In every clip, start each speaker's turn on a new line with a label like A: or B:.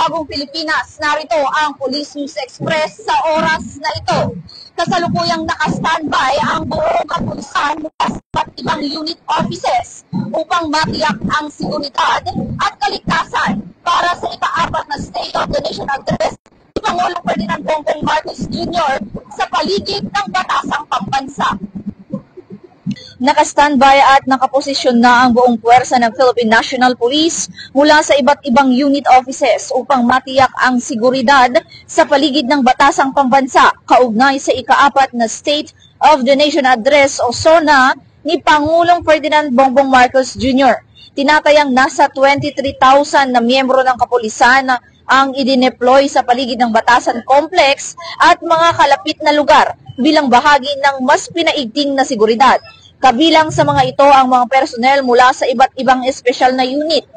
A: Bagong Pilipinas, narito ang Police News Express sa oras na ito. Kasalukuyang naka-standby ang buong kapulisan mula sa iba't ibang unit offices upang matiyak ang seguridad at kaligtasan para sa ika-4 na State of the Nation Address ni Pangulong Ferdinand Bongbong Marcos Jr. sa paligid ng batasang pambansa. Naka-standby at nakaposisyon na ang buong puwersa ng Philippine National Police mula sa iba't ibang unit offices upang matiyak ang seguridad sa paligid ng batasang pambansa kaugnay sa ika-4 na State of the Nation Address o SONA ni Pangulong Ferdinand Bongbong Marcos Jr. Tinatayang nasa 23,000 na miyembro ng kapulisan ang idineploy sa paligid ng Batasan Complex at mga kalapit na lugar bilang bahagi ng mas pinaigting na seguridad. Kabilang sa mga ito ang mga personnel mula sa iba't ibang espesyal na unit,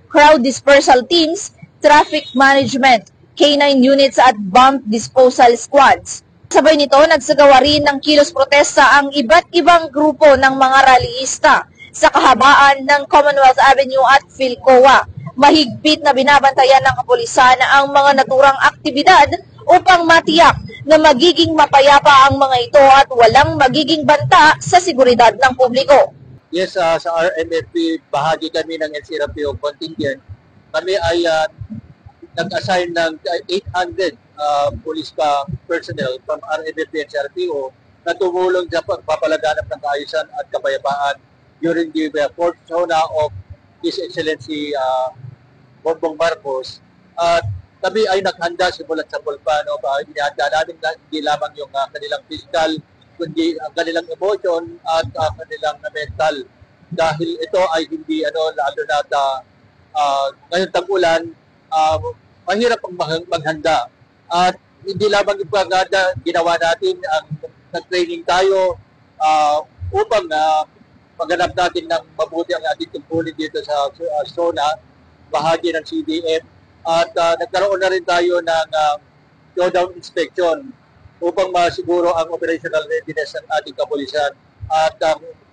A: crowd dispersal teams, traffic management, K9 units at bomb disposal squads. Sabay nito, nagsagawa rin ng kilos protesta ang iba't ibang grupo ng mga rallyista sa kahabaan ng Commonwealth Avenue at Philcoa. Mahigpit na binabantayan ng kapulisan ang mga naturang aktibidad upang matiyak na magiging mapayapa ang mga ito at walang magiging banta sa seguridad ng publiko.
B: Yes, sa RMFP, bahagi kami ng NCRPO contingent. Kami ay nag-assign ng 800 police personnel from RMFP and NCRPO na tumulong sa pagpapalaganap ng kaayusan at kapayapaan during the fourth SONA of His Excellency Bongbong Marcos. At kami ay naghanda simulat sa Pulpa. Inihanda namin na hindi lamang yung kanilang physical, kundi ang kanilang emotion at kanilang mental. Dahil ito ay hindi, lalo na ngayon tag-ulan, mahirap ang maghanda. At hindi lamang yung pagkada, ginawa natin, nag-training tayo upang maghanap natin ng mabuti ang ating tungkulin dito sa SONA, bahagi ng CDF. At nagkaroon na rin tayo ng showdown inspection upang masiguro ang operational readiness ng ating kapulisan. At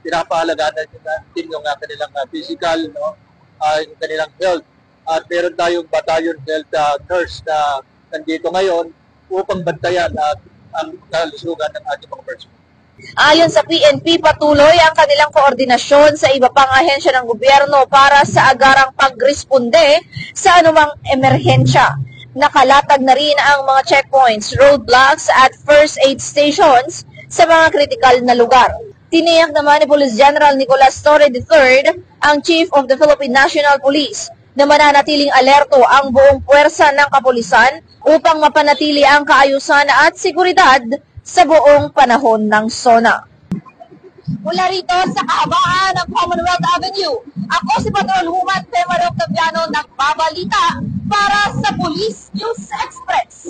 B: pinapahalagaan natin yung kanilang physical, yung kanilang health. At meron tayong battalion health nurse na nandito ngayon upang bantayan ang kalusugan ng ating mga personnel.
A: Ayon sa PNP, patuloy ang kanilang koordinasyon sa iba pang ahensya ng gobyerno para sa agarang pagresponde sa anumang emerhensya. Nakalatag na rin ang mga checkpoints, roadblocks at first aid stations sa mga kritikal na lugar. Tiniyak naman ni Police General Nicolas Torre III, ang Chief of the Philippine National Police, na mananatiling alerto ang buong puwersa ng kapulisan upang mapanatili ang kaayusan at seguridad sa buong panahon ng SONA. Mula rito sa kahabaan ng Commonwealth Avenue, ako si Patrol Human Femar Octaviano nagbabalita para sa Police News Express.